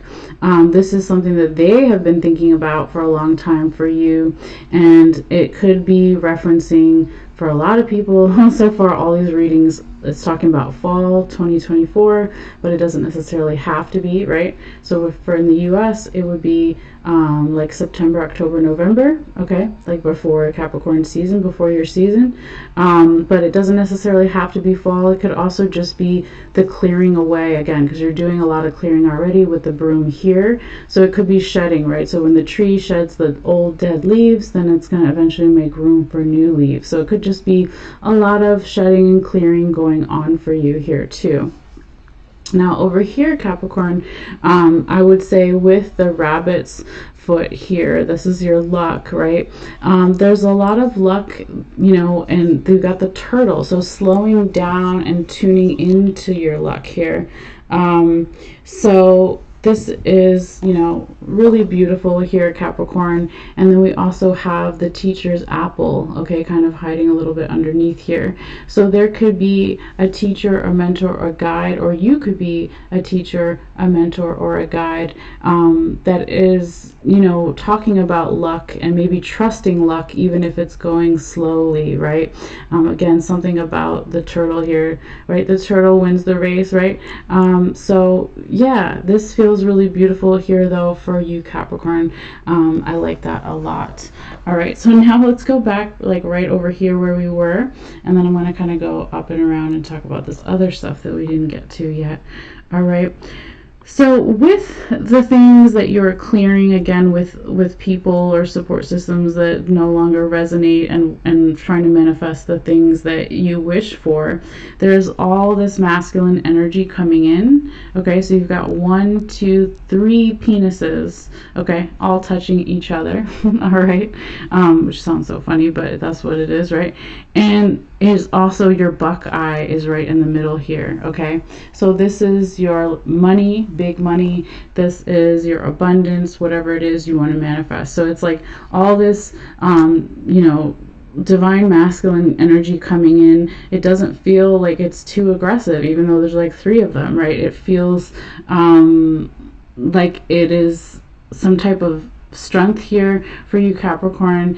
This is something that they have been thinking about for a long time for you, and it could be referencing, for a lot of people, so far all these readings, it's talking about fall 2024, but it doesn't necessarily have to be, right? So for in the US, it would be like September, October, November, okay, like before Capricorn season, before your season. But it doesn't necessarily have to be fall. It could also just be the clearing away, again, because you're doing a lot of clearing already with the broom here. So it could be shedding, right? So when the tree sheds the old dead leaves, then it's going to eventually make room for new leaves. So it could just be a lot of shedding and clearing going on for you here too. Now over here, Capricorn, I would say with the rabbit's foot here, this is your luck, right? There's a lot of luck, and they've got the turtle, so slowing down and tuning into your luck here. So this is, really beautiful here, Capricorn. And then we also have the teacher's apple, okay, kind of hiding a little bit underneath here. So there could be a teacher, a mentor, or guide, or you could be a teacher, a mentor, or a guide that is, talking about luck and maybe trusting luck, even if it's going slowly, right? Again, something about the turtle here, right? The turtle wins the race, right? So yeah, this feels really beautiful here though for you, Capricorn. I like that a lot. All right, so now let's go back like right over here where we were, and then I'm going to kind of go up and around and talk about this other stuff that we didn't get to yet. All right, So with the things that you're clearing again with people or support systems that no longer resonate, and trying to manifest the things that you wish for, there's all this masculine energy coming in. Okay, so you've got 1, 2, 3 penises, okay, all touching each other. All right, which sounds so funny, but that's what it is, right? And is also your buckeye is right in the middle here. Okay, so this is your money, big money. This is your abundance, whatever it is you want to manifest. So it's like all this you know, divine masculine energy coming in. It doesn't feel like it's too aggressive, even though there's like 3 of them, right? It feels like it is some type of strength here for you, Capricorn.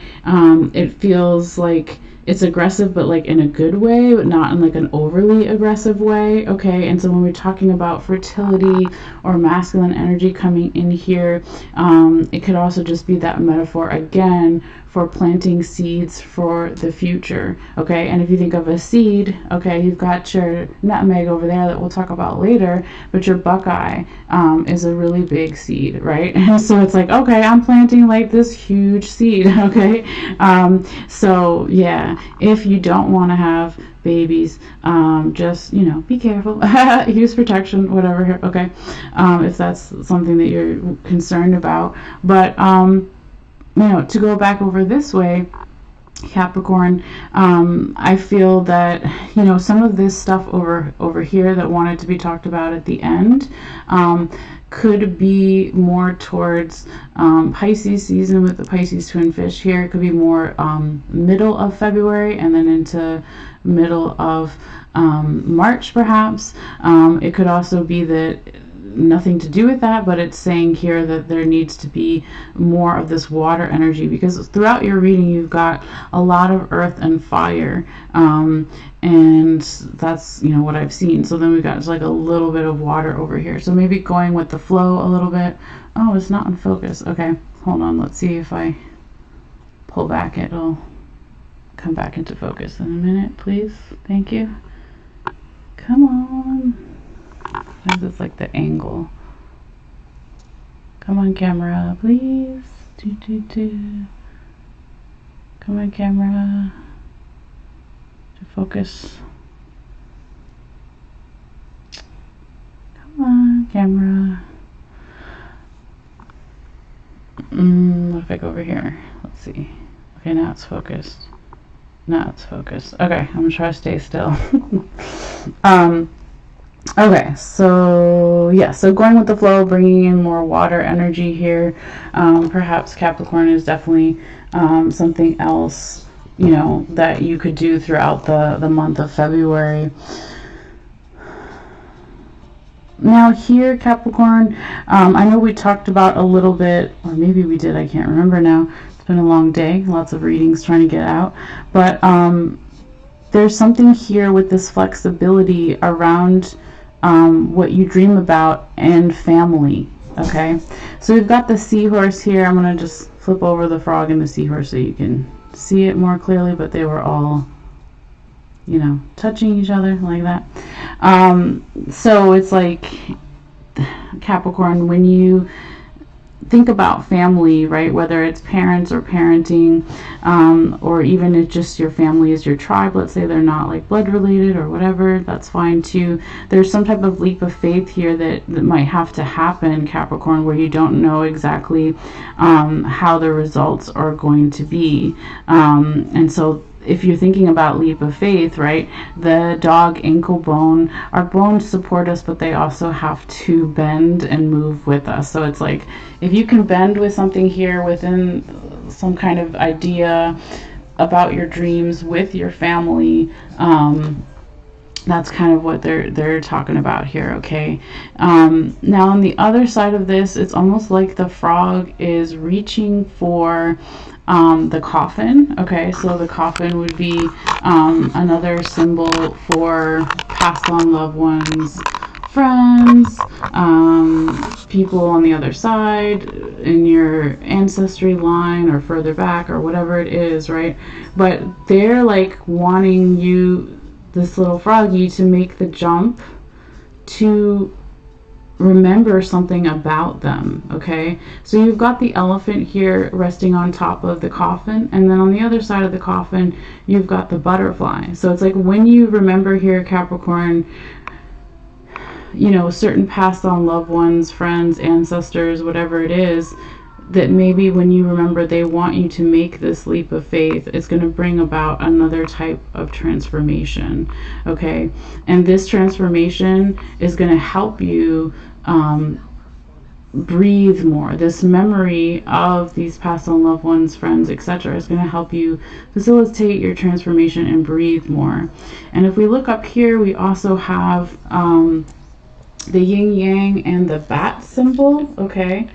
It feels like it's aggressive, but like in a good way, but not in like an overly aggressive way. Okay, and so when we're talking about fertility or masculine energy coming in here, it could also just be that metaphor again for planting seeds for the future. Okay, and if you think of a seed, okay, you've got your nutmeg over there that we'll talk about later, but your buckeye is a really big seed, right? And so it's like, okay, I'm planting like this huge seed. Okay, so yeah, if you don't want to have babies, just, you know, be careful. Use protection, whatever. Okay, if that's something that you're concerned about. But you know, to go back over this way, Capricorn, I feel that, you know, some of this stuff over here that wanted to be talked about at the end could be more towards Pisces season with the Pisces twin fish here. It could be more middle of February and then into middle of March perhaps. It could also be that nothing to do with that, but it's saying here that there needs to be more of this water energy, because throughout your reading you've got a lot of earth and fire, and that's, you know, what I've seen. So then we've got just like a little bit of water over here, so maybe going with the flow a little bit. Oh, it's not in focus. Okay, hold on, let's see if I pull back, it'll come back into focus in a minute, please. Thank you. Come on. It's like the angle. Come on, camera, please. Come on, camera. To focus. Come on, camera. What if I go over here? Let's see. Okay, now it's focused. Now it's focused. Okay, I'm gonna try to stay still. Okay, so yeah, so going with the flow, bringing in more water energy here. Perhaps Capricorn is definitely something else, you know, that you could do throughout the month of February. Now here, Capricorn, I know we talked about a little bit, or maybe we did, I can't remember now. It's been a long day, lots of readings trying to get out, but there's something here with this flexibility around what you dream about and family. Okay, so we've got the seahorse here. I'm going to just flip over the frog and the seahorse so you can see it more clearly, but they were all, you know, touching each other like that. So it's like, Capricorn, when you think about family, right, whether it's parents or parenting, or even if just your family is your tribe, let's say they're not like blood related or whatever, that's fine too. There's some type of leap of faith here that might have to happen, Capricorn, where you don't know exactly how the results are going to be, and so if you're thinking about leap of faith, right, the dog ankle bone, our bones support us, but they also have to bend and move with us. So it's like, if you can bend with something here within some kind of idea about your dreams with your family, that's kind of what they're talking about here. Okay, now on the other side of this, it's almost like the frog is reaching for the coffin. Okay, so the coffin would be another symbol for passed on loved ones, friends, people on the other side in your ancestry line or further back or whatever it is, right? But they're like wanting you, this little froggy, to make the jump to remember something about them, okay? So you've got the elephant here resting on top of the coffin, and then on the other side of the coffin you've got the butterfly. So it's like when you remember here, Capricorn, you know, certain passed on loved ones, friends, ancestors, whatever it is, that maybe when you remember they want you to make this leap of faith, it's going to bring about another type of transformation, okay? And this transformation is going to help you breathe more. This memory of these past on loved ones, friends, etc. is going to help you facilitate your transformation and breathe more. And if we look up here, we also have the yin yang and the bat symbol, okay?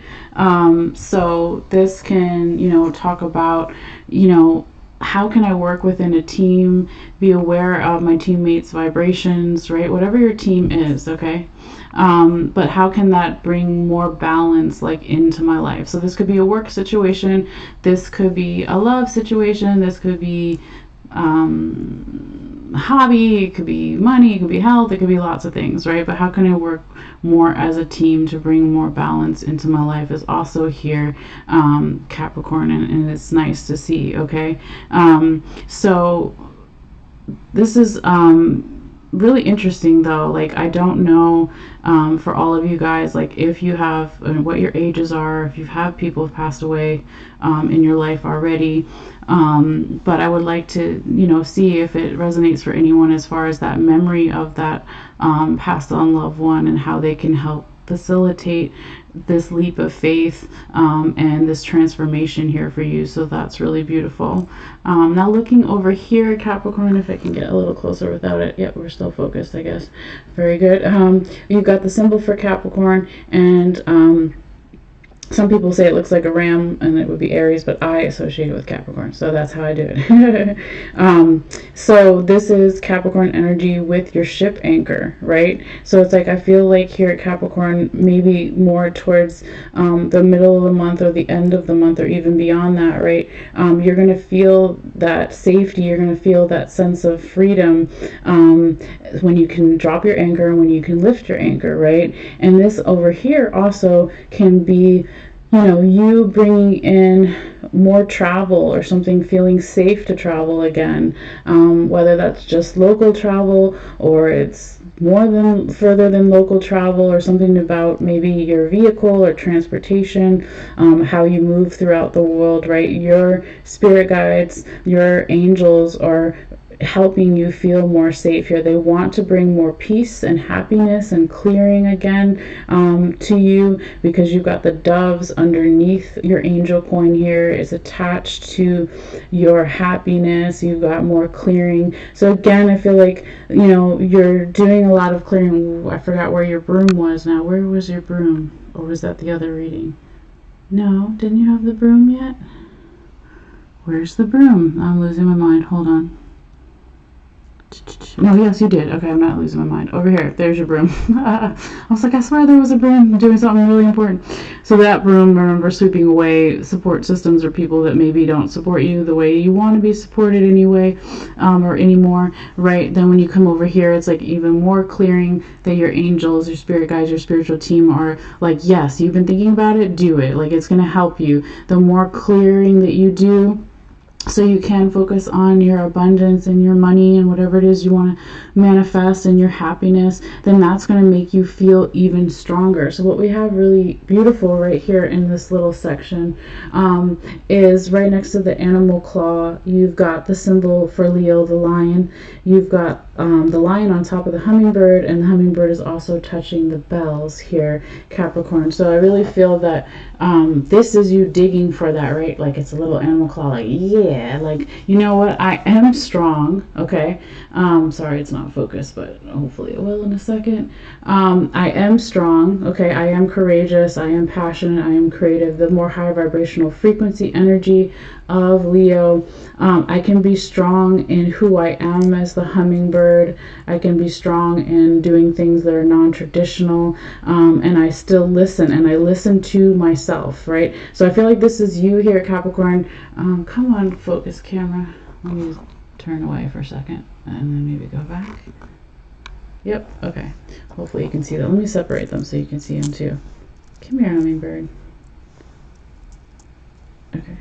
So this can, you know, talk about, you know, how can I work within a team, be aware of my teammates' vibrations, right? Whatever your team is, okay? But how can that bring more balance like into my life? So this could be a work situation, this could be a love situation, this could be hobby, it could be money, it could be health, it could be lots of things, right? But how can I work more as a team to bring more balance into my life is also here, Capricorn, and it's nice to see, okay? So this is really interesting though. Like, I don't know for all of you guys, like if you have what your ages are, if you've had people who've passed away in your life already, but I would like to, you know, see if it resonates for anyone as far as that memory of that passed on loved one and how they can help facilitate this leap of faith and this transformation here for you. So that's really beautiful. Now looking over here, Capricorn, if I can get a little closer without it. Yep, we're still focused, I guess. Very good. You've got the symbol for Capricorn, and some people say it looks like a ram, and it would be Aries, but I associate it with Capricorn, so that's how I do it. So this is Capricorn energy with your ship anchor, right? So it's like, I feel like here at Capricorn, maybe more towards the middle of the month or the end of the month or even beyond that, right? You're going to feel that safety, you're going to feel that sense of freedom when you can drop your anchor and when you can lift your anchor, right? And this over here also can be, you know, you bringing in more travel or something, feeling safe to travel again, whether that's just local travel or it's more than further than local travel, or something about maybe your vehicle or transportation, how you move throughout the world, right? Your spirit guides, your angels are helping you feel more safe here. They want to bring more peace and happiness and clearing again to you, because you've got the doves underneath your angel coin here. It's attached to your happiness. You've got more clearing. So again, I feel like, you know, you're doing a lot of clearing. Ooh, I forgot where your broom was now. Where was your broom? Or was that the other reading? No, didn't you have the broom yet? Where's the broom? I'm losing my mind. Hold on. No, yes, you did. Okay, I'm not losing my mind. Over here, there's your broom. I was like, I swear there was a broom doing something really important. So that broom, remember, sweeping away support systems or people that maybe don't support you the way you want to be supported anyway, or anymore, right? Then when you come over here, it's like even more clearing that your angels, your spirit guides, your spiritual team are like, yes, you've been thinking about it, do it. Like, it's going to help you. The more clearing that you do, so you can focus on your abundance and your money and whatever it is you want to manifest and your happiness, then that's going to make you feel even stronger. So what we have really beautiful right here in this little section is right next to the animal claw, you've got the symbol for Leo, the lion. You've got the lion on top of the hummingbird, and the hummingbird is also touching the bells here, Capricorn. So I really feel that this is you digging for that, right? Like, it's a little animal claw, like, yeah, like, you know what, I am strong, okay? Sorry, it's not focused, but hopefully it will in a second. I am strong, okay? I am courageous, I am passionate, I am creative. The more high vibrational frequency energy of Leo, I can be strong in who I am as the hummingbird. I can be strong in doing things that are non-traditional, and I still listen, and I listen to myself, right? So I feel like this is you here, Capricorn. Come on, focus camera. Let me turn away for a second and then maybe go back. Yep, okay. Hopefully you can see that. Let me separate them so you can see them too. Come here, hummingbird. Okay.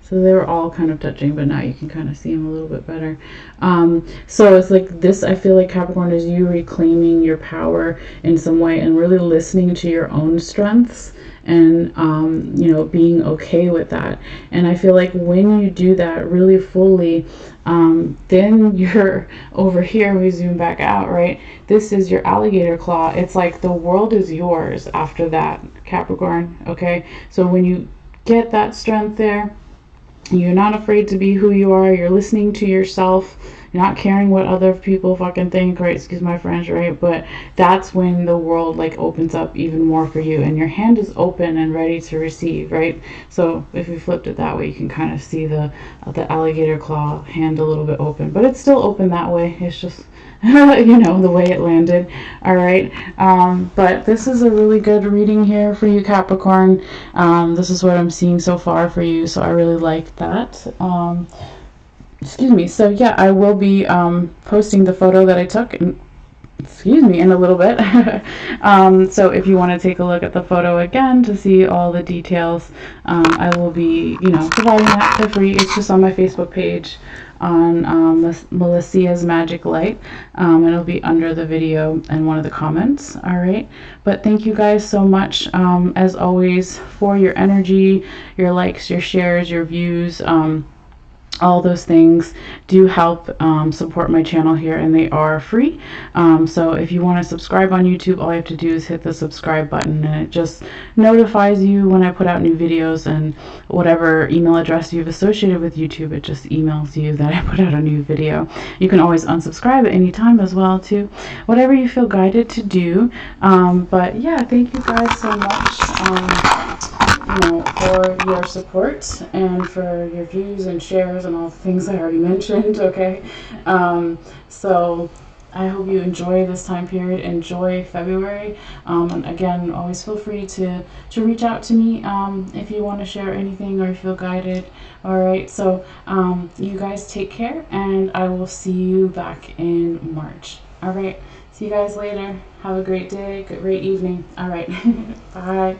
So they were all kind of touching, but now you can kind of see them a little bit better. So it's like this, I feel like Capricorn is you reclaiming your power in some way and really listening to your own strengths and, you know, being okay with that. And I feel like when you do that really fully, then you're over here, we zoom back out, right? This is your alligator claw. It's like the world is yours after that, Capricorn, okay? So when you get that strength there, you're not afraid to be who you are. You're listening to yourself. You're not caring what other people fucking think, right? Excuse my French, right? But that's when the world like opens up even more for you, and your hand is open and ready to receive, right? So if we flipped it that way, you can kind of see the alligator claw hand a little bit open, but it's still open that way. It's just you know, the way it landed. All right. But this is a really good reading here for you, Capricorn. This is what I'm seeing so far for you. So I really like that. Excuse me. So yeah, I will be posting the photo that I took in a little bit. So if you want to take a look at the photo again to see all the details, I will be, you know, providing that for free. It's just on my Facebook page on Malessea's Magic Light. It'll be under the video and one of the comments. All right. But thank you guys so much, as always, for your energy, your likes, your shares, your views. All those things do help support my channel here, and they are free. So if you want to subscribe on YouTube, all you have to do is hit the subscribe button, and it just notifies you when I put out new videos, and whatever email address you've associated with YouTube, it just emails you that I put out a new video. You can always unsubscribe at any time as well too, whatever you feel guided to do. But yeah, thank you guys so much, you know, for your support and for your views and shares and all the things I already mentioned. Okay. So I hope you enjoy this time period, enjoy February, and again, always feel free to reach out to me if you want to share anything or feel guided. All right, so you guys take care, and I will see you back in March. All right, see you guys later. Have a great day, great evening. All right. Bye.